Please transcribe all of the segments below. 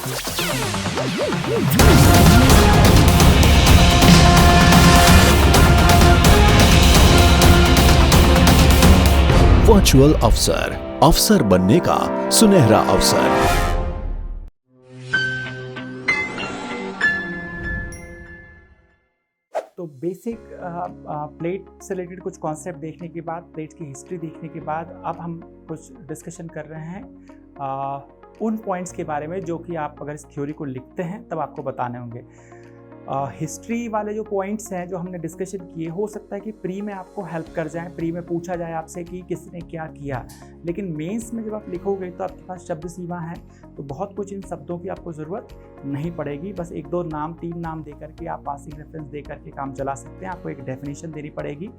Virtual अफसर, अफसर बनने का सुनहरा अवसर। तो बेसिक प्लेट से रिलेटेड कुछ कॉन्सेप्ट देखने के बाद, प्लेट की हिस्ट्री देखने के बाद अब हम कुछ डिस्कशन कर रहे हैं उन पॉइंट्स के बारे में जो कि आप अगर इस थ्योरी को लिखते हैं तब आपको बताने होंगे। हिस्ट्री वाले जो पॉइंट्स हैं जो हमने डिस्कशन किए, हो सकता है कि प्री में आपको हेल्प कर जाए, प्री में पूछा जाए आपसे कि किसने क्या किया, लेकिन मेंस में जब आप लिखोगे तो आपके पास शब्द सीमा है, तो बहुत कुछ इन शब्दों की आपको ज़रूरत नहीं पड़ेगी। बस 1-2 नाम 3 नाम दे करके आप पासिंग रेफरेंस दे करके काम चला सकते हैं। आपको एक डेफिनेशन देनी पड़ेगी,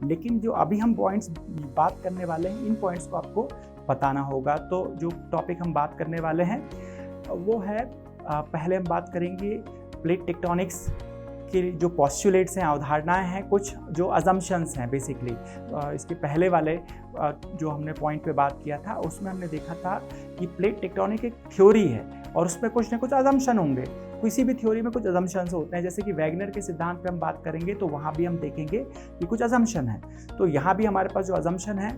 लेकिन जो अभी हम पॉइंट्स बात करने वाले हैं इन पॉइंट्स को आपको बताना होगा। तो जो टॉपिक हम बात करने वाले हैं वो है, पहले हम बात करेंगे प्लेट टेक्टोनिक्स के जो पॉस्टुलेट्स हैं, अवधारणाएं हैं, कुछ जो अजम्पशंस हैं बेसिकली। इसके पहले वाले जो हमने पॉइंट पे बात किया था उसमें हमने देखा था कि प्लेट टेक्टोनिक एक थ्योरी है और उसमें कुछ ना कुछ अजम्पशन होंगे। किसी भी थ्योरी में कुछ अजम्पशंस होते हैं, जैसे कि वैगनर के सिद्धांत पे हम बात करेंगे तो वहाँ भी हम देखेंगे कि कुछ अजम्पशन है। तो यहाँ भी हमारे पास जो अजम्पशन है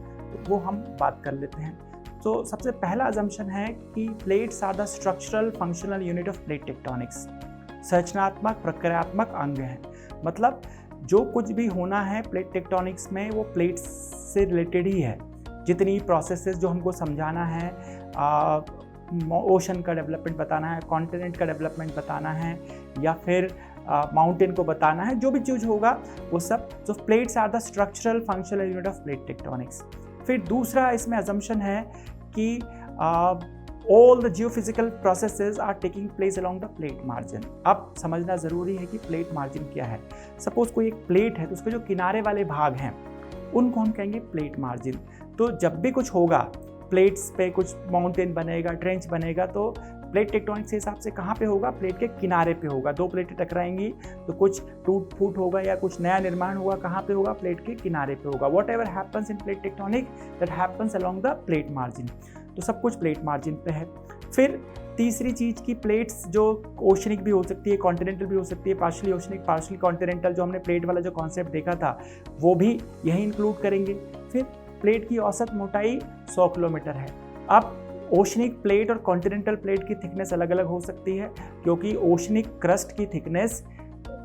वो हम बात कर लेते हैं। तो सबसे पहला अजम्पशन है कि plates are the structural functional unit of plate tectonics. संरचनात्मक प्रक्रियात्मक अंग है, मतलब जो कुछ भी होना है प्लेट टेक्टोनिक्स में वो प्लेट्स से रिलेटेड ही है। जितनी प्रोसेसेस जो हमको समझाना है, ओशन का डेवलपमेंट बताना है, कॉन्टिनेंट का डेवलपमेंट बताना है, या फिर माउंटेन को बताना है, जो भी चीज़ होगा वो सब। तो plates are the structural functional unit of plate tectonics. फिर दूसरा इसमें अजम्पशन है कि all the geophysical processes are taking place along the plate margin। अब समझना ज़रूरी है कि प्लेट मार्जिन क्या है। सपोज कोई एक प्लेट है तो उसके जो किनारे वाले भाग हैं उनको हम कहेंगे प्लेट मार्जिन। तो जब भी कुछ होगा, प्लेट्स पे कुछ माउंटेन बनेगा, ट्रेंच बनेगा, तो प्लेट टेक्टोनिक्स के हिसाब से कहाँ पे होगा? प्लेट के किनारे पे होगा। 2 प्लेटें टकराएंगी तो कुछ टूट फूट होगा या कुछ नया निर्माण होगा, कहाँ पे होगा? प्लेट के किनारे पे होगा। What ever happens in plate tectonic that happens along the plate margin. तो सब कुछ प्लेट मार्जिन पे है। फिर तीसरी चीज़ की प्लेट्स जो ओशनिक भी हो सकती है, कॉन्टिनेंटल भी हो सकती है, पार्शली ओशनिक पार्शली कॉन्टिनेंटल, जो हमने प्लेट वाला जो कॉन्सेप्ट देखा था वो भी यही इंक्लूड करेंगे। फिर प्लेट की औसत मोटाई 100 किलोमीटर है। अब ओशनिक प्लेट और कॉन्टिनेंटल प्लेट की थिकनेस अलग अलग हो सकती है, क्योंकि ओशनिक क्रस्ट की थिकनेस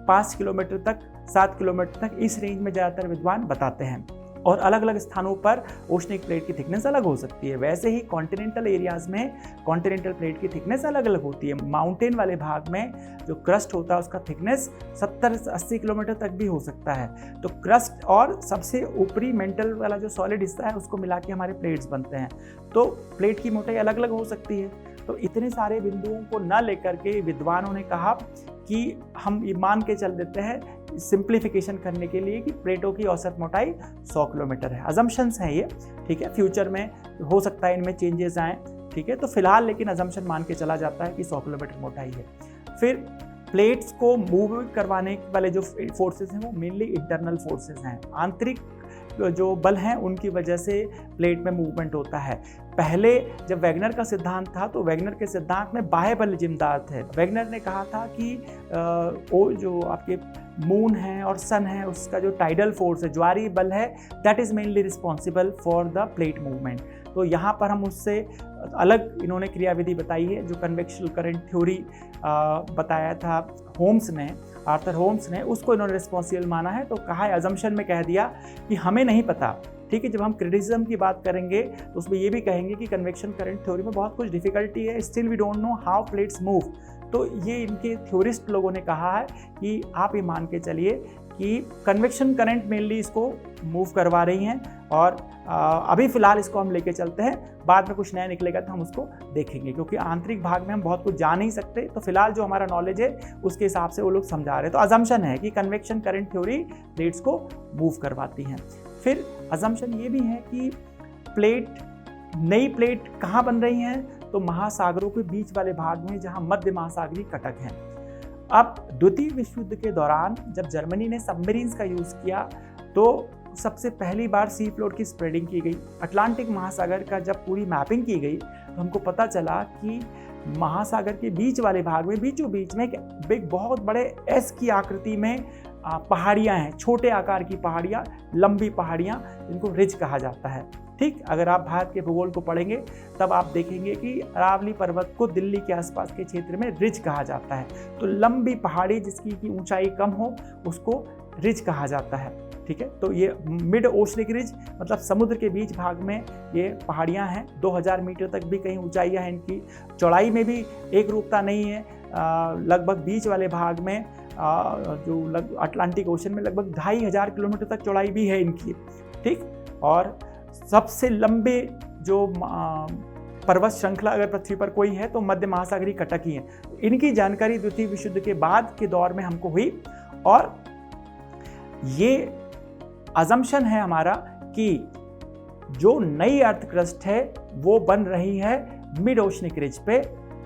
5 किलोमीटर तक, 7 किलोमीटर तक, इस रेंज में ज़्यादातर विद्वान बताते हैं, और अलग अलग स्थानों पर ओशनिक प्लेट की थिकनेस अलग हो सकती है। वैसे ही कॉन्टिनेंटल एरियाज़ में कॉन्टिनेंटल प्लेट की थिकनेस अलग अलग होती है। माउंटेन वाले भाग में जो क्रस्ट होता है उसका थिकनेस 70-80 किलोमीटर तक भी हो सकता है। तो क्रस्ट और सबसे ऊपरी मेंटल वाला जो सॉलिड हिस्सा है उसको मिला के हमारे प्लेट्स बनते हैं। तो प्लेट की मोटाई अलग अलग हो सकती है। तो इतने सारे बिंदुओं को न लेकर के विद्वानों ने कहा कि हम ये मान के चल देते हैं सिंप्लीफिकेशन करने के लिए कि प्लेटों की औसत मोटाई 100 किलोमीटर है। अजम्पशंस हैं ये, ठीक है। फ्यूचर में हो सकता है इनमें चेंजेस आएँ, ठीक है। तो फिलहाल लेकिन अजम्पशन मान के चला जाता है कि 100 किलोमीटर मोटाई है। फिर प्लेट्स को मूव करवाने वाले जो फोर्सेस हैं वो मेनली इंटरनल फोर्सेस हैं। आंतरिक जो बल हैं उनकी वजह से प्लेट में मूवमेंट होता है। पहले जब वैगनर का सिद्धांत था तो वैगनर के सिद्धांत में बाह्य बल जिम्मेदार थे। वैगनर ने कहा था कि वो जो आपके मून है और सन है उसका जो टाइडल फोर्स है, ज्वारीय बल है, that is mainly responsible for the plate movement. तो यहाँ पर हम उससे अलग इन्होंने क्रियाविधि बताई है, जो कन्वेक्शनल करंट थ्योरी बताया था होम्स ने, आर्थर होम्स ने, उसको इन्होंने रिस्पॉन्सिबल माना है। तो कहा है, अजम्पशन में कह दिया कि हमें नहीं पता, ठीक है। जब हम क्रिटिसिज्म की बात करेंगे तो उसमें ये भी कहेंगे कि कन्वेक्शन करंट थ्योरी में बहुत कुछ डिफिकल्टी है, still we don't know how plates move. तो ये इनके थ्योरिस्ट लोगों ने कहा है कि आप ये मान के चलिए कि कन्वेक्शन करंट मेनली इसको मूव करवा रही हैं, और अभी फ़िलहाल इसको हम लेके चलते हैं। बाद में कुछ नया निकलेगा तो हम उसको देखेंगे, क्योंकि आंतरिक भाग में हम बहुत कुछ जान नहीं सकते। तो फिलहाल जो हमारा नॉलेज है उसके हिसाब से वो लोग समझा रहे हैं। तो अजम्पशन है कि कन्वेक्शन करंट थ्योरी प्लेट्स को मूव करवाती हैं। फिर अजम्पशन ये भी है कि नई प्लेट कहाँ बन रही हैं? तो महासागरों के बीच वाले भाग में, जहाँ मध्य महासागरीय कटक हैं। अब द्वितीय विश्व युद्ध के दौरान जब जर्मनी ने सबमरीन्स का यूज़ किया तो सबसे पहली बार सी फ्लोर की स्प्रेडिंग की गई। अटलांटिक महासागर का जब पूरी मैपिंग की गई तो हमको पता चला कि महासागर के बीच वाले भाग में बीचों बीच में एक बहुत बड़े एस की आकृति में पहाड़ियाँ हैं, छोटे आकार की पहाड़ियाँ, लंबी पहाड़ियाँ, जिनको रिज कहा जाता है। ठीक, अगर आप भारत के भूगोल को पढ़ेंगे तब आप देखेंगे कि अरावली पर्वत को दिल्ली के आसपास के क्षेत्र में रिज कहा जाता है। तो लंबी पहाड़ी जिसकी की ऊंचाई कम हो उसको रिज कहा जाता है। ठीक है, तो ये मिड ओशनिक रिज मतलब समुद्र के बीच भाग में ये पहाड़ियाँ हैं। 2000 मीटर तक भी कहीं ऊंचाइयाँ हैं इनकी। चौड़ाई में भी एक रूपता नहीं है। लगभग बीच वाले भाग में जो अटलांटिक ओशन में लगभग 2500 किलोमीटर तक चौड़ाई भी है इनकी। ठीक, और सबसे लंबे जो पर्वत श्रृंखला अगर पृथ्वी पर कोई है तो मध्य महासागरीय कटक ही है। इनकी जानकारी द्वितीय विश्व युद्ध के बाद के दौर में हमको हुई, और ये अजम्पशन है हमारा कि जो नई अर्थ क्रस्ट है वो बन रही है मिड ओशनिक रिज पे,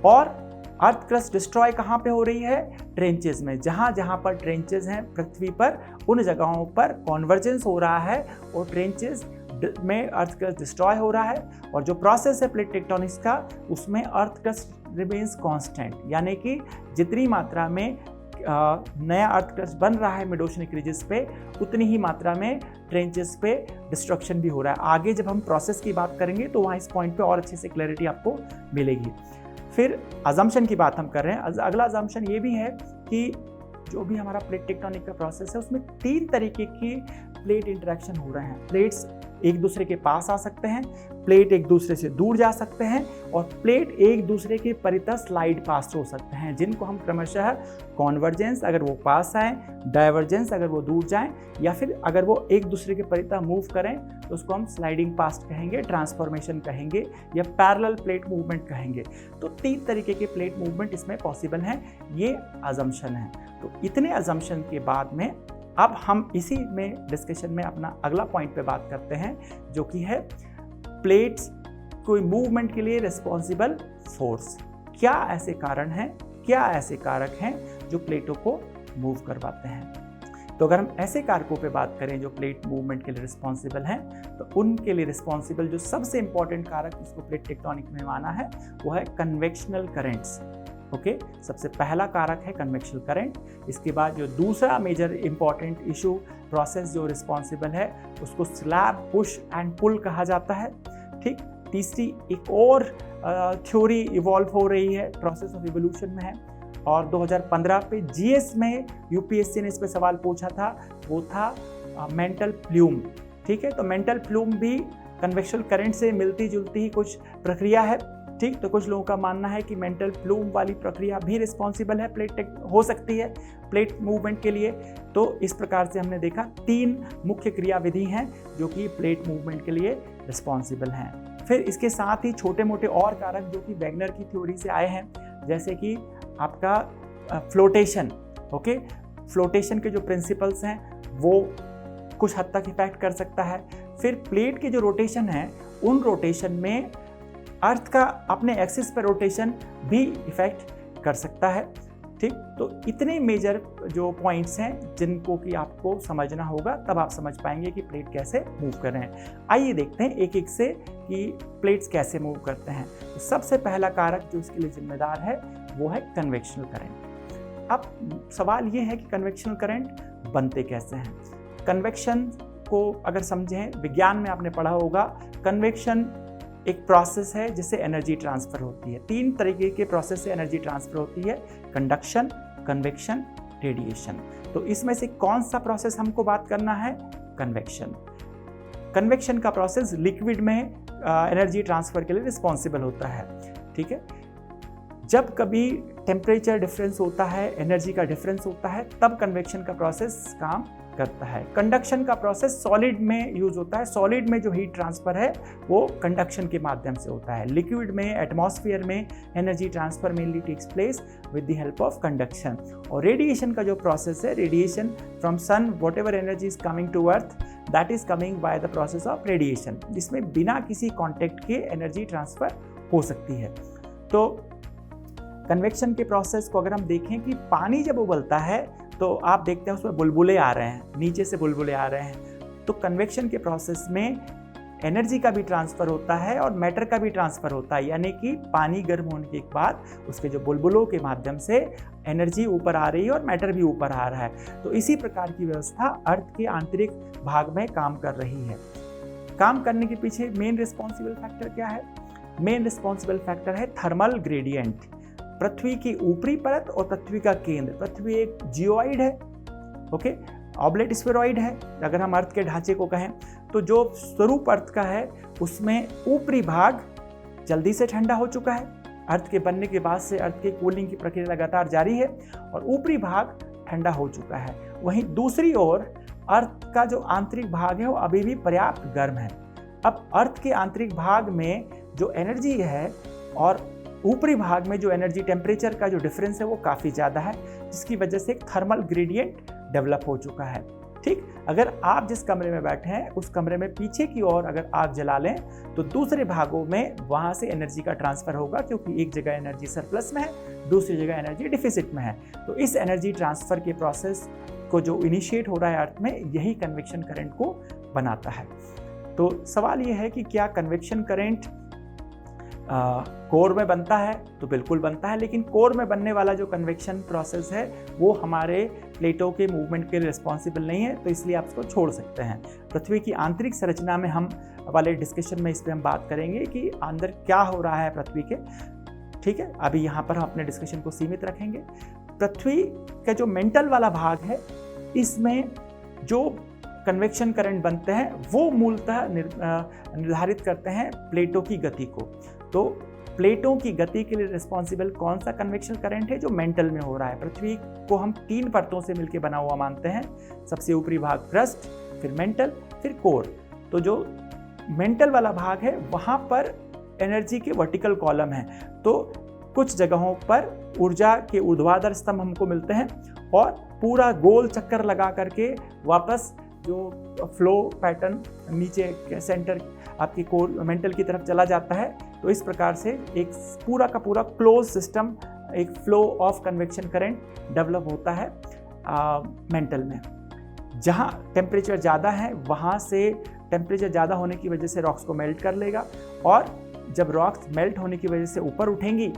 और अर्थ क्रस्ट डिस्ट्रॉय कहाँ पे हो रही है? ट्रेंचेस में। जहाँ जहाँ पर ट्रेंचेस हैं पृथ्वी पर उन जगहों पर कॉन्वर्जेंस हो रहा है और ट्रेंचेस में अर्थ क्रस्ट डिस्ट्रॉय हो रहा है। और जो प्रोसेस है प्लेट टेक्टोनिक्स का उसमें अर्थ क्रस्ट रिमेन्स कांस्टेंट, यानी कि जितनी मात्रा में नया अर्थ क्रस्ट बन रहा है मिड ओशनिक रिजेस पे उतनी ही मात्रा में ट्रेंचेस पे डिस्ट्रक्शन भी हो रहा है। आगे जब हम प्रोसेस की बात करेंगे तो वहाँ इस पॉइंट पे और अच्छे से क्लैरिटी आपको मिलेगी। फिर अजम्पशन की बात हम कर रहे हैं। अगला अजम्पशन ये भी है कि जो भी हमारा प्लेट टेक्टोनिक का प्रोसेस है उसमें 3 तरीके की प्लेट इंटरेक्शन हो रहे हैं। प्लेट्स एक दूसरे के पास आ सकते हैं, प्लेट एक दूसरे से दूर जा सकते हैं, और प्लेट एक दूसरे के परितः स्लाइड पास हो सकते हैं, जिनको हम क्रमशः कॉन्वर्जेंस अगर वो पास आए, डाइवर्जेंस अगर वो दूर जाएं, या फिर अगर वो एक दूसरे के परितः मूव करें तो उसको हम स्लाइडिंग पास्ट कहेंगे, ट्रांसफॉर्मेशन कहेंगे, या पैरेलल प्लेट मूवमेंट कहेंगे। तो 3 तरीके के प्लेट मूवमेंट इसमें पॉसिबल हैं। ये अजम्पशन है। तो इतने अजम्पशन के बाद में अब हम इसी में डिस्कशन में अपना अगला पॉइंट पे बात करते हैं, जो कि है प्लेट्स कोई मूवमेंट के लिए रिस्पॉन्सिबल फोर्स। क्या ऐसे कारण हैं, क्या ऐसे कारक हैं जो प्लेटों को मूव करवाते हैं? तो अगर हम ऐसे कारकों पे बात करें जो प्लेट मूवमेंट के लिए रिस्पॉन्सिबल हैं, तो उनके लिए रिस्पॉन्सिबल जो सबसे इंपॉर्टेंट कारक जिसको प्लेट टेक्टोनिक में माना है वो है कन्वेक्शनल करेंट्स। ओके, सबसे पहला कारक है कन्वेक्शनल करंट। इसके बाद जो दूसरा मेजर इंपॉर्टेंट इशू प्रोसेस जो रिस्पॉन्सिबल है उसको स्लैब पुश एंड पुल कहा जाता है। ठीक, तीसरी एक और थ्योरी इवॉल्व हो रही है, प्रोसेस ऑफ इवोल्यूशन में है, और 2015 पे जीएस में यूपीएससी ने इस पे सवाल पूछा था, वो था मेंटल प्लूम। ठीक है, तो मेंटल प्लूम भी कन्वेक्शनल करंट से मिलती जुलती ही कुछ प्रक्रिया है। ठीक, तो कुछ लोगों का मानना है कि मेंटल प्लूम वाली प्रक्रिया भी रिस्पॉन्सिबल है, हो सकती है प्लेट मूवमेंट के लिए। तो इस प्रकार से हमने देखा 3 मुख्य क्रियाविधि हैं जो कि प्लेट मूवमेंट के लिए रिस्पॉन्सिबल हैं। फिर इसके साथ ही छोटे मोटे और कारक जो कि वैगनर की थ्योरी से आए हैं, जैसे कि आपका फ्लोटेशन। ओके, फ्लोटेशन के जो प्रिंसिपल्स हैं वो कुछ हद तक इफेक्ट कर सकता है। फिर प्लेट के जो रोटेशन है उन रोटेशन में अर्थ का अपने एक्सिस पर रोटेशन भी इफेक्ट कर सकता है। ठीक, तो इतने मेजर जो पॉइंट्स हैं जिनको कि आपको समझना होगा, तब आप समझ पाएंगे कि प्लेट कैसे मूव कर रहे हैं। आइए देखते हैं एक एक से कि प्लेट्स कैसे मूव करते हैं। तो सबसे पहला कारक जो इसके लिए जिम्मेदार है वो है कन्वेक्शनल करंट। अब सवाल ये है कि कन्वेक्शनल करंट बनते कैसे हैं। कन्वेक्शन को अगर समझें, विज्ञान में आपने पढ़ा होगा, कन्वेक्शन एक प्रोसेस है जिससे एनर्जी ट्रांसफर होती है। 3 तरीके के प्रोसेस से एनर्जी ट्रांसफर होती है, कंडक्शन, कन्वेक्शन, रेडिएशन। तो इसमें से कौन सा प्रोसेस हमको बात करना है? कन्वेक्शन। कन्वेक्शन का प्रोसेस लिक्विड में एनर्जी ट्रांसफर के लिए रिस्पॉन्सिबल होता है। ठीक है, जब कभी टेम्परेचर डिफरेंस होता है, एनर्जी का डिफरेंस होता है, तब कन्वेक्शन का प्रोसेस काम करता है। कंडक्शन का प्रोसेस सॉलिड में यूज होता है। सॉलिड में जो हीट ट्रांसफर है वो कंडक्शन के माध्यम से होता है। लिक्विड में, एटमॉस्फेयर में energy transfer mainly takes place with the help of conduction. और रेडिएशन का जो प्रोसेस है, radiation from sun, whatever energy is coming to earth, that is coming by the process of radiation, जिसमें बिना किसी contact के energy transfer हो सकती है। तो कन्वेक्शन के प्रोसेस को अगर हम देखें कि पानी जब उबलता है तो आप देखते हैं उसमें बुलबुले आ रहे हैं, नीचे से बुलबुले आ रहे हैं। तो कन्वेक्शन के प्रोसेस में एनर्जी का भी ट्रांसफ़र होता है और मैटर का भी ट्रांसफ़र होता है, यानी कि पानी गर्म होने के बाद उसके जो बुलबुलों के माध्यम से एनर्जी ऊपर आ रही है और मैटर भी ऊपर आ रहा है। तो इसी प्रकार की व्यवस्था अर्थ के आंतरिक भाग में काम कर रही है। काम करने के पीछे मेन रिस्पॉन्सिबल फैक्टर क्या है? मेन रिस्पॉन्सिबल फैक्टर है थर्मल ग्रेडियंट। पृथ्वी की ऊपरी परत और पृथ्वी का केंद्र, पृथ्वी एक जियोइड है, ओके, ऑब्लेट स्फेरॉइड है अगर हम अर्थ के ढांचे को कहें, तो जो स्वरूप अर्थ का है उसमें ऊपरी भाग जल्दी से ठंडा हो चुका है। अर्थ के बनने के बाद से अर्थ की कूलिंग की प्रक्रिया लगातार जारी है और ऊपरी भाग ठंडा हो चुका है। वहीं दूसरी ओर अर्थ का जो आंतरिक भाग है वो अभी भी पर्याप्त गर्म है। अब अर्थ के आंतरिक भाग में जो एनर्जी है और ऊपरी भाग में जो एनर्जी टेम्परेचर का जो डिफरेंस है वो काफ़ी ज़्यादा है, जिसकी वजह से एक थर्मल ग्रेडियंट डेवलप हो चुका है। ठीक, अगर आप जिस कमरे में बैठे हैं उस कमरे में पीछे की ओर अगर आग जला लें तो दूसरे भागों में वहाँ से एनर्जी का ट्रांसफ़र होगा, क्योंकि एक जगह एनर्जी सरप्लस में है, दूसरी जगह एनर्जी डिफिसिट में है। तो इस एनर्जी ट्रांसफ़र के प्रोसेस को जो इनिशिएट हो रहा है अर्थ में, यही कन्वेक्शन करंट को बनाता है। तो सवाल ये है कि क्या कन्वेक्शन करंट कोर में बनता है? तो बिल्कुल बनता है, लेकिन कोर में बनने वाला जो कन्वेक्शन प्रोसेस है वो हमारे प्लेटों के मूवमेंट के लिए रिस्पॉन्सिबल नहीं है, तो इसलिए आप इसको छोड़ सकते हैं। पृथ्वी की आंतरिक संरचना में हम वाले डिस्कशन में इस पर हम बात करेंगे कि अंदर क्या हो रहा है पृथ्वी के। ठीक है, अभी यहाँ पर हम अपने डिस्कशन को सीमित रखेंगे। पृथ्वी का जो मेंटल वाला भाग है, इसमें जो कन्वेक्शन करंट बनते हैं वो मूलतः निर्धारित करते हैं प्लेटों की गति को। तो प्लेटों की गति के लिए रिस्पॉन्सिबल कौन सा कन्वेक्शन करंट है? जो मेंटल में हो रहा है। पृथ्वी को हम 3 परतों से मिलकर बना हुआ मानते हैं। सबसे ऊपरी भाग क्रस्ट, फिर मेंटल, फिर कोर। तो जो मेंटल वाला भाग है वहाँ पर एनर्जी के वर्टिकल कॉलम है, तो कुछ जगहों पर ऊर्जा के ऊर्ध्वाधर स्तंभ हमको मिलते हैं और पूरा गोल चक्कर लगा करके वापस जो फ्लो पैटर्न नीचे के सेंटर आपकी कोर मेंटल की तरफ चला जाता है। तो इस प्रकार से एक पूरा का पूरा क्लोज सिस्टम, एक flow of convection current develop होता है मेंटल में। जहाँ टेम्परेचर ज़्यादा है वहाँ से टेम्परेचर ज़्यादा होने की वजह से रॉक्स को मेल्ट कर लेगा, और जब रॉक्स मेल्ट होने की वजह से ऊपर उठेंगी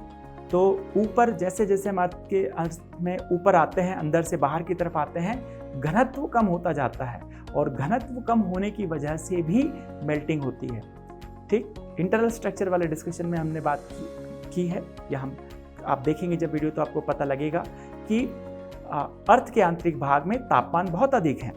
तो ऊपर जैसे जैसे हम अर्थ के अर्थ में ऊपर आते हैं, अंदर से बाहर की तरफ आते हैं, घनत्व कम होता जाता है और घनत्व कम होने की वजह से भी मेल्टिंग होती है। ठीक, इंटरनल स्ट्रक्चर वाले डिस्कशन में हमने बात की है, या हम आप देखेंगे जब वीडियो तो आपको पता लगेगा कि अर्थ के आंतरिक भाग में तापमान बहुत अधिक है।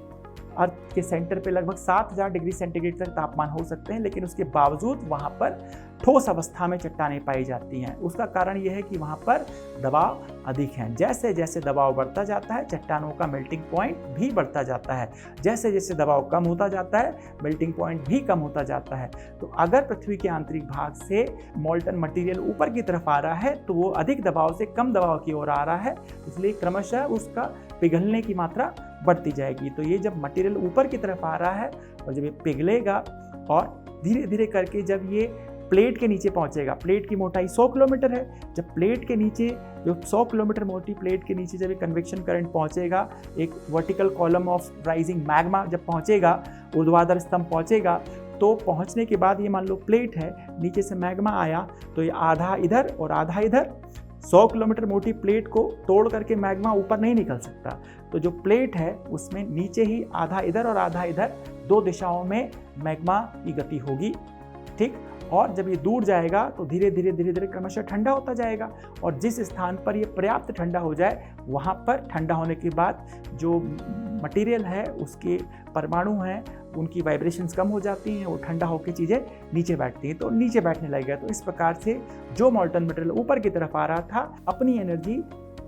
अर्थ के सेंटर पे लगभग 7000 डिग्री सेंटीग्रेड तक तापमान हो सकते हैं, लेकिन उसके बावजूद वहाँ पर ठोस अवस्था में चट्टानें पाई जाती हैं। उसका कारण यह है कि वहाँ पर दबाव अधिक है। जैसे जैसे दबाव बढ़ता जाता है चट्टानों का मेल्टिंग पॉइंट भी बढ़ता जाता है, जैसे जैसे दबाव कम होता जाता है मेल्टिंग पॉइंट भी कम होता जाता है। तो अगर पृथ्वी के आंतरिक भाग से मोल्टन मटीरियल ऊपर की तरफ आ रहा है तो वो अधिक दबाव से कम दबाव की ओर आ रहा है, इसलिए क्रमशः उसका पिघलने की मात्रा बढ़ती जाएगी। तो ये जब मटेरियल ऊपर की तरफ आ रहा है और जब ये पिघलेगा और धीरे धीरे करके जब ये प्लेट के नीचे पहुंचेगा, प्लेट की मोटाई 100 किलोमीटर है, जब प्लेट के नीचे जो 100 किलोमीटर मोटी प्लेट के नीचे जब ये कन्वेक्शन करंट पहुंचेगा, एक vertical column of rising magma जब पहुंचेगा, ऊर्ध्वाधर स्तंभ पहुंचेगा, तो पहुंचने के बाद ये मान लो प्लेट है, नीचे से मैग्मा आया तो ये आधा इधर और आधा इधर, 100 किलोमीटर मोटी प्लेट को तोड़ करके मैग्मा ऊपर नहीं निकल सकता। तो जो प्लेट है उसमें नीचे ही आधा इधर और आधा इधर 2 दिशाओं में मैग्मा की गति होगी। ठीक, और जब ये दूर जाएगा तो धीरे धीरे धीरे धीरे क्रमशः ठंडा होता जाएगा, और जिस स्थान पर ये पर्याप्त ठंडा हो जाए वहाँ पर ठंडा होने के बाद जो मटेरियल है उसके परमाणु हैं उनकी वाइब्रेशंस कम हो जाती हैं, वो ठंडा होकर चीज़ें नीचे बैठती हैं, तो नीचे बैठने लगेगा। तो इस प्रकार से जो मोल्टन मटेरियल ऊपर की तरफ आ रहा था अपनी एनर्जी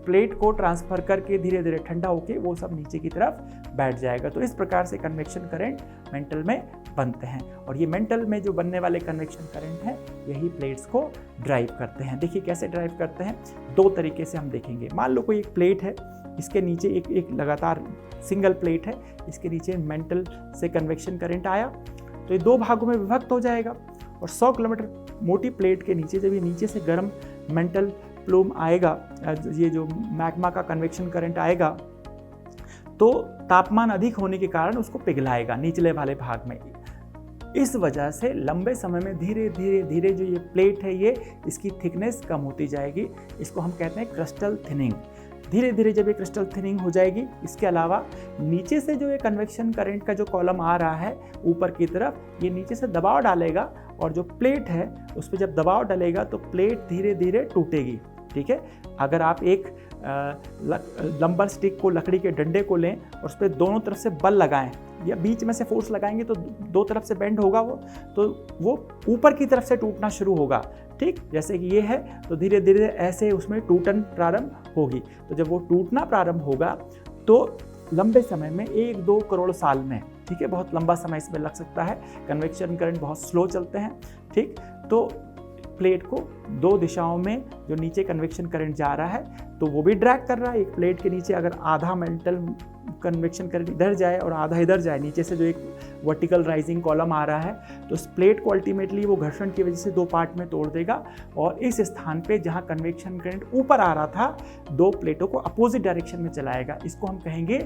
प्लेट को ट्रांसफर करके धीरे धीरे ठंडा होके वो सब नीचे की तरफ बैठ जाएगा। तो इस प्रकार से कन्वेक्शन करंट मेंटल में बनते हैं, और ये मेंटल में जो बनने वाले कन्वेक्शन करंट हैं यही प्लेट्स को ड्राइव करते हैं। देखिए कैसे ड्राइव करते हैं, 2 तरीके से हम देखेंगे। मान लो कोई एक प्लेट है, इसके नीचे एक लगातार सिंगल प्लेट है, इसके नीचे मेंटल से कन्वेक्शन करंट आया तो ये 2 भागों में विभक्त हो जाएगा, और 100 किलोमीटर मोटी प्लेट के नीचे जब ये नीचे से गर्म मेंटल प्लूम आएगा, ये जो मैग्मा का कन्वेक्शन करंट आएगा, तो तापमान अधिक होने के कारण उसको पिघलाएगा निचले वाले भाग में। इस वजह से लंबे समय में धीरे धीरे धीरे जो ये प्लेट है ये इसकी थिकनेस कम होती जाएगी। इसको हम कहते हैं क्रिस्टल थिनिंग। धीरे धीरे जब ये क्रिस्टल थिनिंग हो जाएगी, इसके अलावा नीचे से जो ये कन्वेक्शन करंट का जो कॉलम आ रहा है ऊपर की तरफ, ये नीचे से दबाव डालेगा और जो प्लेट है उस पर जब दबाव डालेगा तो प्लेट धीरे धीरे टूटेगी। ठीक है, अगर आप एक लंबर स्टिक को, लकड़ी के डंडे को लें और उस पर दोनों तरफ से बल लगाएं या बीच में से फोर्स लगाएंगे तो दो तरफ से बेंड होगा वो ऊपर की तरफ से टूटना शुरू होगा। ठीक, जैसे कि ये है तो धीरे धीरे ऐसे उसमें टूटन प्रारंभ होगी। तो जब वो टूटना प्रारंभ होगा तो लंबे समय में 1-2 करोड़ साल में, ठीक है, बहुत लंबा समय इसमें लग सकता है। कन्वेक्शन करंट बहुत स्लो चलते हैं। ठीक, तो प्लेट को 2 दिशाओं में जो नीचे कन्वेक्शन करंट जा रहा है तो वो भी ड्रैग कर रहा है। एक प्लेट के नीचे अगर आधा मेंटल कन्वेक्शन करंट इधर जाए और आधा इधर जाए, नीचे से जो एक वर्टिकल राइजिंग कॉलम आ रहा है, तो उस प्लेट को अल्टीमेटली वो घर्षण की वजह से 2 पार्ट में तोड़ देगा और इस स्थान पे जहाँ कन्वेक्शन करंट ऊपर आ रहा था 2 प्लेटों को अपोजिट डायरेक्शन में चलाएगा। इसको हम कहेंगे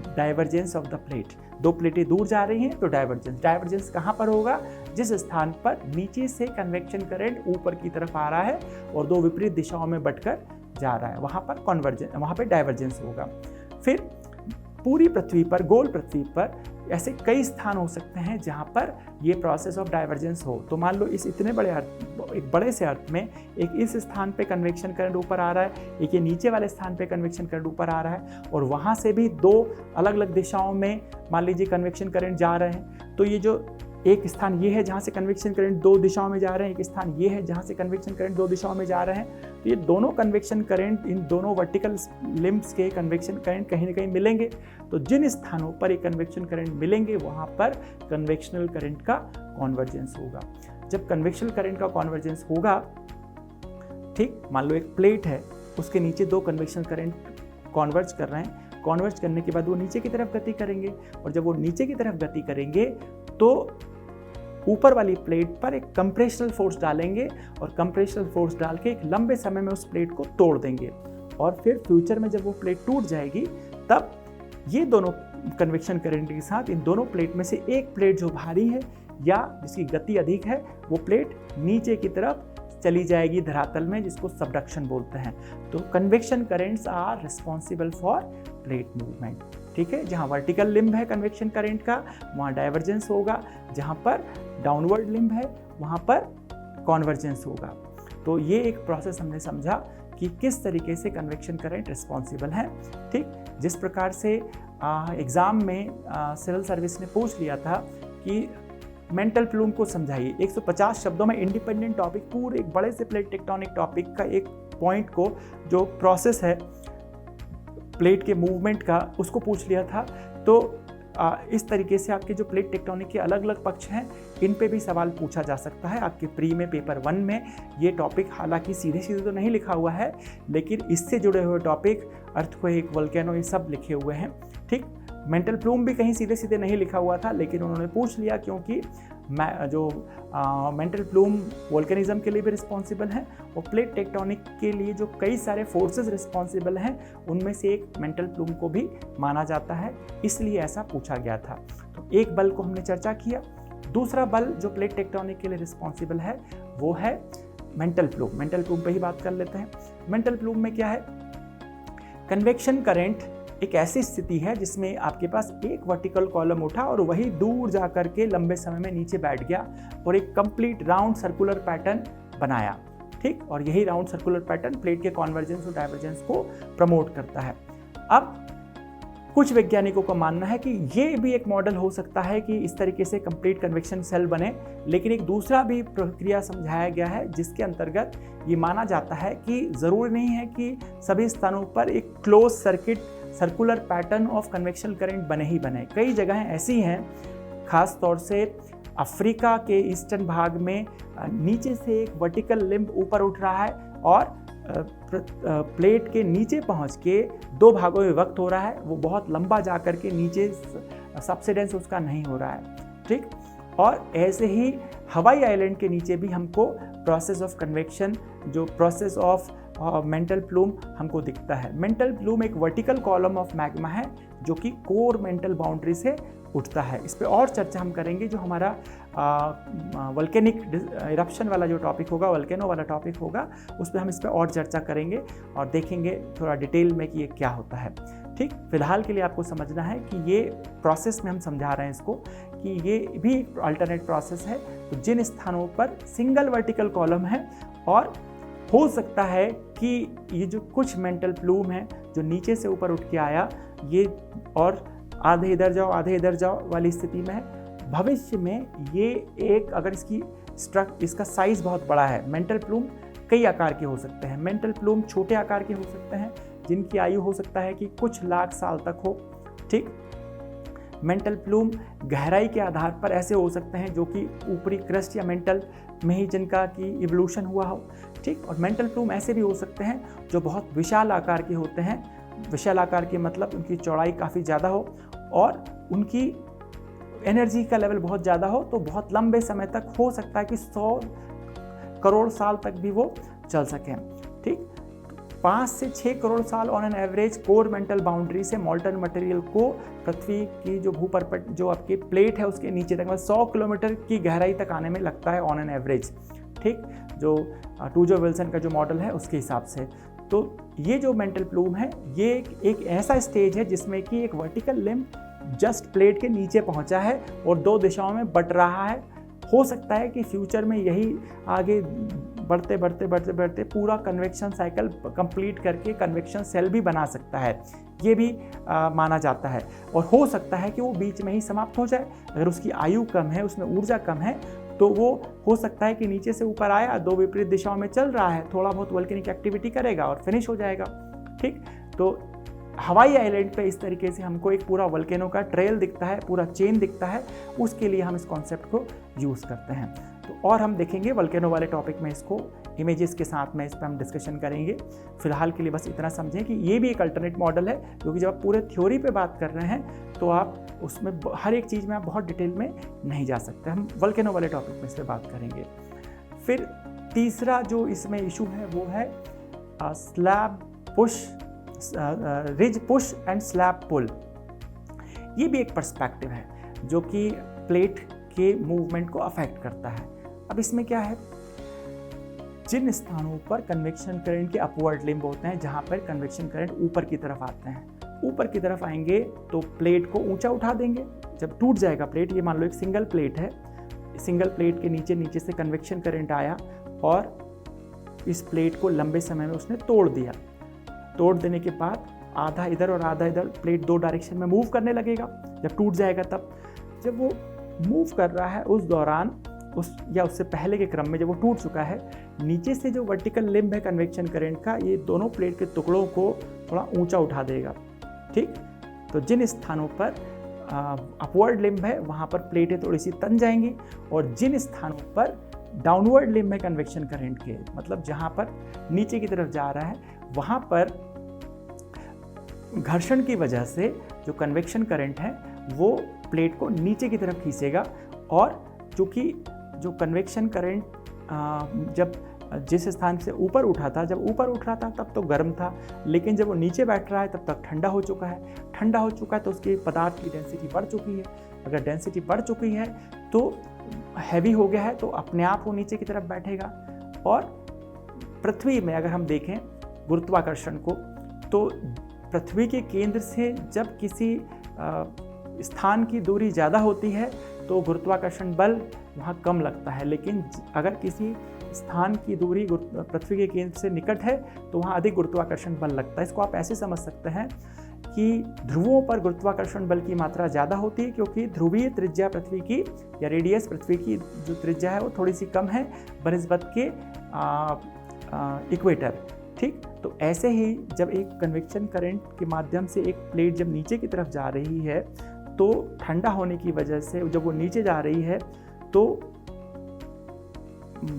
डाइवर्जेंस ऑफ द प्लेट। 2 प्लेटें दूर जा रही हैं तो डाइवर्जेंस कहाँ पर होगा? जिस स्थान पर नीचे से कन्वेक्शन करंट ऊपर की तरफ आ रहा है और 2 विपरीत दिशाओं में बटकर जा रहा है, वहाँ पर डाइवर्जेंस होगा। फिर पूरी पृथ्वी पर, गोल पृथ्वी पर ऐसे कई स्थान हो सकते हैं जहाँ पर ये प्रोसेस ऑफ डाइवर्जेंस हो। तो मान लो इस इतने बड़े अर्थ, एक बड़े से अर्थ में एक इस स्थान पे कन्वेक्शन करंट ऊपर आ रहा है, एक ये नीचे वाले स्थान पे कन्वेक्शन करंट ऊपर आ रहा है और वहाँ से भी 2 अलग अलग दिशाओं में मान लीजिए कन्वेक्शन करंट जा रहे हैं। तो ये जो एक स्थान ये है जहाँ से कन्वेक्शन करंट 2 दिशाओं में जा रहे हैं, एक स्थान ये है जहाँ से कन्वेक्शन करंट 2 दिशाओं में जा रहे हैं। तो ये दोनों कन्वेक्शन करंट, इन दोनों वर्टिकल लिम्ब्स के कन्वेक्शन करंट कहीं ना कहीं मिलेंगे। तो जिन स्थानों पर ये कन्वेक्शन करंट मिलेंगे वहाँ पर कन्वेक्शनल करंट का कॉन्वर्जेंस होगा। जब कन्वेक्शनल करंट का कॉन्वर्जेंस होगा, ठीक, मान लो एक प्लेट है, उसके नीचे 2 कन्वेक्शन करंट कॉन्वर्ज कर रहे हैं। कॉन्वर्ज करने के बाद वो नीचे की तरफ गति करेंगे और जब वो नीचे की तरफ गति करेंगे तो ऊपर वाली प्लेट पर एक कंप्रेशनल फोर्स डालेंगे और कंप्रेशनल फोर्स डाल के एक लंबे समय में उस प्लेट को तोड़ देंगे और फिर फ्यूचर में जब वो प्लेट टूट जाएगी तब ये दोनों कन्वेक्शन करंट के साथ इन दोनों प्लेट में से एक प्लेट जो भारी है या जिसकी गति अधिक है वो प्लेट नीचे की तरफ चली जाएगी धरातल में, जिसको सबडक्शन बोलते हैं। तो convection currents are responsible for plate movement. ठीक है, जहाँ वर्टिकल लिम्ब है कन्वेक्शन करंट का वहाँ डाइवर्जेंस होगा, जहाँ पर डाउनवर्ड लिम्ब है वहाँ पर कॉन्वर्जेंस होगा। तो ये एक प्रोसेस हमने समझा कि किस तरीके से कन्वेक्शन करंट रिस्पॉन्सिबल है। ठीक, जिस प्रकार से एग्ज़ाम में सिविल सर्विस ने पूछ लिया था कि मेंटल प्लूम को समझाइए, 150 शब्दों में इंडिपेंडेंट टॉपिक, पूरे एक बड़े से प्लेट टेक्टोनिक टॉपिक का एक पॉइंट को, जो प्रोसेस है प्लेट के मूवमेंट का, उसको पूछ लिया था। तो इस तरीके से आपके जो प्लेट टेक्टोनिक के अलग अलग पक्ष हैं इन पे भी सवाल पूछा जा सकता है। आपके प्री में पेपर 1 में ये टॉपिक हालांकि सीधे सीधे तो नहीं लिखा हुआ है, लेकिन इससे जुड़े हुए टॉपिक, अर्थक्वेक, वोल्केनो, ये सब लिखे हुए हैं। ठीक, मेंटल प्लूम भी कहीं सीधे सीधे नहीं लिखा हुआ था, लेकिन उन्होंने पूछ लिया क्योंकि जो मेंटल प्लूम वोल्केनिज्म के लिए भी रिस्पॉन्सिबल है और प्लेट टेक्टोनिक के लिए जो कई सारे फोर्सेस रिस्पॉन्सिबल हैं उनमें से एक मेंटल प्लूम को भी माना जाता है, इसलिए ऐसा पूछा गया था। तो एक बल को हमने चर्चा किया। दूसरा बल जो प्लेट टेक्टोनिक के लिए रिस्पॉन्सिबल है वो है मेंटल प्लूम। मेंटल प्लूम पे ही बात कर लेते हैं। मेंटल प्लूम में क्या है? कन्वेक्शन करंट एक ऐसी स्थिति है जिसमें आपके पास एक वर्टिकल कॉलम उठा और वही दूर जा कर के लंबे समय में नीचे बैठ गया और एक कंप्लीट राउंड सर्कुलर पैटर्न बनाया। ठीक, और यही राउंड सर्कुलर पैटर्न प्लेट के कॉन्वर्जेंस और डाइवर्जेंस को प्रमोट करता है। अब कुछ वैज्ञानिकों का मानना है कि ये भी एक मॉडल हो सकता है कि इस तरीके से कंप्लीट कन्वेक्शन सेल बने, लेकिन एक दूसरा भी प्रक्रिया समझाया गया है जिसके अंतर्गत ये माना जाता है कि ज़रूरी नहीं है कि सभी स्थानों पर एक close circuit circular pattern of convection current बने ही बने। कई जगहें ऐसी हैं, खास तौर से अफ्रीका के ईस्टर्न भाग में नीचे से एक वर्टिकल लिम्ब ऊपर उठ रहा है और प्लेट के नीचे पहुंच के 2 भागों में वक्त हो रहा है, वो बहुत लंबा जा कर के नीचे सबसिडेंस उसका नहीं हो रहा है। ठीक, और ऐसे ही हवाई आइलैंड के नीचे भी हमको प्रोसेस ऑफ कन्वेक्शन, जो प्रोसेस ऑफ मेंटल प्लूम हमको दिखता है। मेंटल प्लूम एक वर्टिकल कॉलम ऑफ मैग्मा है जो कि कोर मेंटल बाउंड्री से उठता है। इस पे और चर्चा हम करेंगे, जो हमारा वल्केनिक इरप्शन वाला जो टॉपिक होगा, वल्केनो वाला टॉपिक होगा, उस पर हम इस पर और चर्चा करेंगे और देखेंगे थोड़ा डिटेल में कि ये क्या होता है। ठीक, फिलहाल के लिए आपको समझना है कि ये प्रोसेस में हम समझा रहे हैं इसको कि ये भी अल्टरनेट प्रोसेस है। तो जिन स्थानों पर सिंगल वर्टिकल कॉलम है और हो सकता है कि ये जो कुछ मेंटल प्लूम है जो नीचे से ऊपर उठ के आया, ये और आधे इधर जाओ आधे इधर जाओ वाली स्थिति में है। भविष्य में ये एक, अगर इसका साइज बहुत बड़ा है, मेंटल प्लूम कई आकार के हो सकते हैं। मेंटल प्लूम छोटे आकार के हो सकते हैं जिनकी आयु हो सकता है कि कुछ लाख साल तक हो। ठीक, मेंटल प्लूम गहराई के आधार पर ऐसे हो सकते हैं जो कि ऊपरी क्रस्ट या मेंटल में ही जिनका की इवोल्यूशन हुआ हो। ठीक, और मेंटल प्लूम ऐसे भी हो सकते हैं जो बहुत विशाल आकार के होते हैं। विशाल आकार के मतलब उनकी चौड़ाई काफ़ी ज़्यादा हो और उनकी एनर्जी का लेवल बहुत ज़्यादा हो, तो बहुत लंबे समय तक हो सकता है कि 100 करोड़ साल तक भी वो चल सकें। ठीक, 5 से 6 करोड़ साल on an average core mantle boundary से मोल्टन मटेरियल को पृथ्वी की जो भूपर्पट जो आपकी प्लेट है उसके नीचे तक, मतलब 100 किलोमीटर की गहराई तक आने में लगता है ऑन एन एवरेज। ठीक, जो टूजो विल्सन का जो मॉडल है उसके हिसाब से। तो ये जो मेंटल प्लूम है ये एक ऐसा स्टेज है जिसमें कि एक वर्टिकल लिम्ब जस्ट प्लेट के नीचे पहुंचा है और 2 दिशाओं में बट रहा है। हो सकता है कि फ्यूचर में यही आगे बढ़ते बढ़ते बढ़ते बढ़ते पूरा कन्वेक्शन साइकिल कंप्लीट करके कन्वेक्शन सेल भी बना सकता है, ये भी माना जाता है। और हो सकता है कि वो बीच में ही समाप्त हो जाए। अगर उसकी आयु कम है, उसमें ऊर्जा कम है, तो वो हो सकता है कि नीचे से ऊपर आया, 2 विपरीत दिशाओं में चल रहा है, थोड़ा बहुत वोल्केनिक एक्टिविटी करेगा और फिनिश हो जाएगा। ठीक, तो हवाई आइलैंड पे इस तरीके से हमको एक पूरा वोल्केनो का ट्रेल दिखता है, पूरा चेन दिखता है, उसके लिए हम इस कॉन्सेप्ट को यूज़ करते हैं। तो और हम देखेंगे वोल्केनो वाले टॉपिक में इसको इमेजेस के साथ में इस पर हम डिस्कशन करेंगे। फिलहाल के लिए बस इतना समझें कि ये भी एक अल्टरनेट मॉडल है, क्योंकि जब आप पूरे थ्योरी पे बात कर रहे हैं तो आप उसमें हर एक चीज़ में आप बहुत डिटेल में नहीं जा सकते। हम वोल्केनो वाले टॉपिक में इस पर बात करेंगे। फिर तीसरा जो इसमें इशू है वो है slab push, ridge push and slab pull. ये भी एक पर्सपेक्टिव है जो कि प्लेट के मूवमेंट को अफेक्ट करता है। अब इसमें क्या है, जिन स्थानों पर कन्वेक्शन करंट के अपवर्ड लिम्ब होते हैं, जहाँ पर कन्वेक्शन करंट ऊपर की तरफ आते हैं, ऊपर की तरफ आएंगे तो प्लेट को ऊंचा उठा देंगे। जब टूट जाएगा प्लेट, ये मान लो एक सिंगल प्लेट है, सिंगल प्लेट के नीचे से कन्वेक्शन करंट आया और इस प्लेट को लंबे समय में उसने तोड़ दिया। तोड़ देने के बाद आधा इधर और आधा इधर प्लेट 2 डायरेक्शन में मूव करने लगेगा। जब टूट जाएगा तब, जब वो मूव कर रहा है उस दौरान उससे पहले के क्रम में जब वो टूट चुका है, नीचे से जो वर्टिकल लिम्ब है कन्वेक्शन करंट का, ये दोनों प्लेट के टुकड़ों को थोड़ा ऊंचा उठा देगा। ठीक, तो जिन स्थानों पर अपवर्ड लिम्ब है वहाँ पर प्लेटें थोड़ी सी तन जाएंगी, और जिन स्थानों पर डाउनवर्ड लिम्ब है कन्वेक्शन करंट के, मतलब जहाँ पर नीचे की तरफ जा रहा है, वहाँ पर घर्षण की वजह से जो कन्वेक्शन करंट है वो प्लेट को नीचे की तरफ खींचेगा। और चूँकि जो कन्वेक्शन करंट जब जिस स्थान से ऊपर उठा था, जब ऊपर उठ रहा था तब तो गर्म था, लेकिन जब वो नीचे बैठ रहा है तब तक ठंडा हो चुका है। ठंडा हो चुका है तो उसकी पदार्थ की डेंसिटी बढ़ चुकी है। अगर डेंसिटी बढ़ चुकी है तो हैवी हो गया है, तो अपने आप वो नीचे की तरफ बैठेगा। और पृथ्वी में अगर हम देखें गुरुत्वाकर्षण को, तो पृथ्वी के केंद्र से जब किसी स्थान की दूरी ज़्यादा होती है तो गुरुत्वाकर्षण बल वहाँ कम लगता है, लेकिन अगर किसी स्थान की दूरी पृथ्वी के केंद्र से निकट है तो वहाँ अधिक गुरुत्वाकर्षण बल लगता है। इसको आप ऐसे समझ सकते हैं कि ध्रुवों पर गुरुत्वाकर्षण बल की मात्रा ज़्यादा होती है, क्योंकि ध्रुवीय त्रिज्या पृथ्वी की या रेडियस पृथ्वी की जो त्रिज्या है वो थोड़ी सी कम है बनिस्बत के इक्वेटर। ठीक, तो ऐसे ही जब एक कन्वेक्शन करंट के माध्यम से एक प्लेट जब नीचे की तरफ जा रही है तो ठंडा होने की वजह से जब वो नीचे जा रही है तो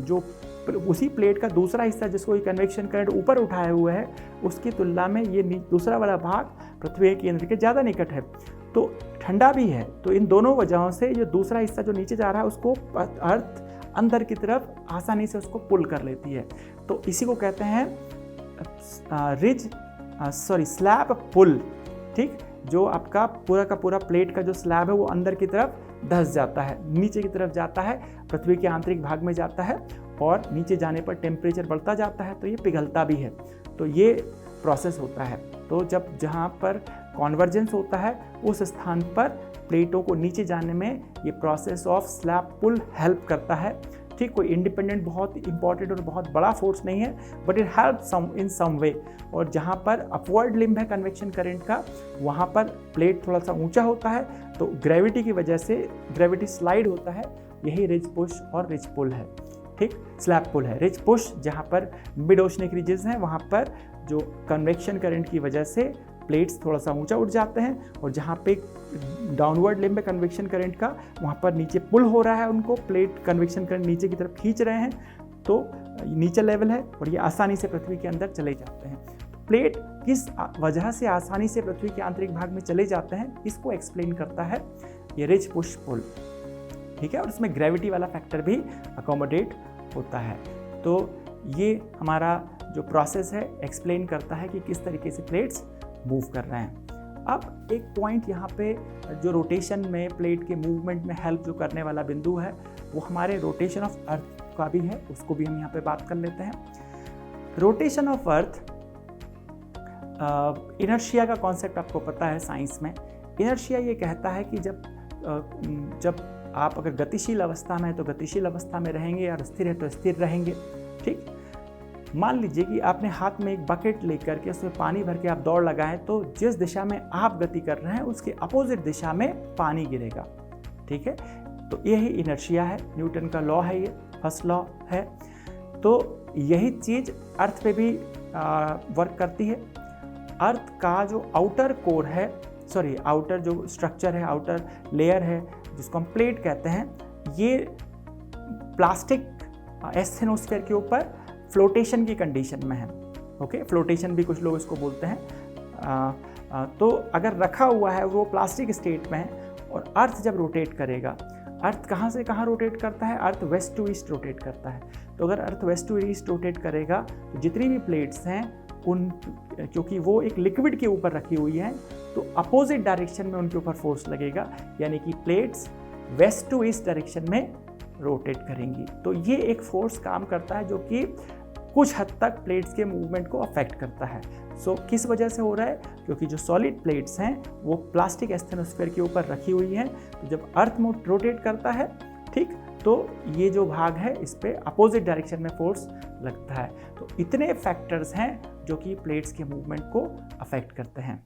जो उसी प्लेट का दूसरा हिस्सा जिसको ये कन्वेक्शन करंट ऊपर उठाए हुए है, उसकी तुलना में ये दूसरा वाला भाग पृथ्वी के केंद्र के ज़्यादा निकट है, तो ठंडा भी है। तो इन दोनों वजहों से ये दूसरा हिस्सा जो नीचे जा रहा है उसको अर्थ अंदर की तरफ आसानी से उसको पुल कर लेती है। तो इसी को कहते हैं स्लैब पुल। ठीक, जो आपका पूरा का पूरा प्लेट का जो स्लैब है वो अंदर की तरफ धंस जाता है, नीचे की तरफ जाता है, पृथ्वी के आंतरिक भाग में जाता है और नीचे जाने पर टेम्परेचर बढ़ता जाता है तो ये पिघलता भी है। तो ये प्रोसेस होता है। तो जब जहाँ पर कॉन्वर्जेंस होता है उस स्थान पर प्लेटों को नीचे जाने में ये process of slab pull help करता है। ठीक, कोई इंडिपेंडेंट बहुत इंपॉर्टेंट और बहुत बड़ा फोर्स नहीं है, बट इट हेल्प इन सम वे। और जहाँ पर अपवर्ड लिम्ब है कन्वेक्शन करंट का, वहाँ पर प्लेट थोड़ा सा ऊंचा होता है तो ग्रेविटी की वजह से ग्रेविटी स्लाइड होता है, यही रिज पुश और रिज पुल है। ठीक, स्लैब पुल है। रिज पुश जहाँ पर मिड ओशनिक रिजेस हैं वहाँ पर जो कन्वेक्शन करंट की वजह से प्लेट्स थोड़ा सा ऊंचा उठ जाते हैं, और जहाँ पे डाउनवर्ड लिम्ब है कन्वेक्शन करंट का वहाँ पर नीचे पुल हो रहा है, उनको प्लेट कन्वेक्शन करंट नीचे की तरफ खींच रहे हैं, तो नीचे लेवल है और ये आसानी से पृथ्वी के अंदर चले जाते हैं। प्लेट किस वजह से आसानी से पृथ्वी के आंतरिक भाग में चले जाते हैं इसको एक्सप्लेन करता है ये रिज पुश पुल। ठीक है, और उसमें ग्रेविटी वाला फैक्टर भी अकोमोडेट होता है। तो ये हमारा जो प्रोसेस है एक्सप्लेन करता है कि किस तरीके से प्लेट्स मूव कर रहे हैं। अब एक पॉइंट यहाँ पे जो रोटेशन में प्लेट के मूवमेंट में हेल्प जो करने वाला बिंदु है वो हमारे रोटेशन ऑफ अर्थ का भी है, उसको भी हम यहाँ पे बात कर लेते हैं। रोटेशन ऑफ अर्थ, इनर्शिया का कॉन्सेप्ट आपको पता है साइंस में। इनर्शिया ये कहता है कि जब आप अगर गतिशील अवस्था में है तो गतिशील अवस्था में रहेंगे, और स्थिर है तो स्थिर रहेंगे। ठीक, मान लीजिए कि आपने हाथ में एक बकेट लेकर के उसमें पानी भर के आप दौड़ लगाएं, तो जिस दिशा में आप गति कर रहे हैं उसके अपोजिट दिशा में पानी गिरेगा। ठीक है, तो यही इनर्शिया है, न्यूटन का लॉ है, ये फर्स्ट लॉ है। तो यही चीज़ अर्थ पे भी वर्क करती है। अर्थ का जो आउटर कोर है, आउटर जो स्ट्रक्चर है, आउटर लेयर है जिसको हम प्लेट कहते हैं, ये प्लास्टिक एस्थेनोस्फेयर के ऊपर फ्लोटेशन की कंडीशन में है। ओके, फ्लोटेशन भी कुछ लोग इसको बोलते हैं। तो अगर रखा हुआ है वो प्लास्टिक स्टेट में है, और अर्थ जब रोटेट करेगा, अर्थ कहाँ से कहाँ रोटेट करता है? अर्थ वेस्ट टू ईस्ट रोटेट करता है। तो अगर अर्थ वेस्ट टू ईस्ट रोटेट करेगा तो जितनी भी प्लेट्स हैं उन, क्योंकि वो एक लिक्विड के ऊपर रखी हुई है, तो अपोजिट डायरेक्शन में उनके ऊपर फोर्स लगेगा, यानी कि plates west to east direction में रोटेट करेंगी। तो ये एक फोर्स काम करता है जो कि कुछ हद तक प्लेट्स के मूवमेंट को अफेक्ट करता है। किस वजह से हो रहा है? क्योंकि जो सॉलिड प्लेट्स हैं वो प्लास्टिक एस्थेनोस्फेयर के ऊपर रखी हुई हैं, तो जब अर्थ रोटेट करता है, ठीक, तो ये जो भाग है इस पे अपोजिट डायरेक्शन में फोर्स लगता है। तो इतने फैक्टर्स हैं जो कि प्लेट्स के मूवमेंट को अफेक्ट करते हैं।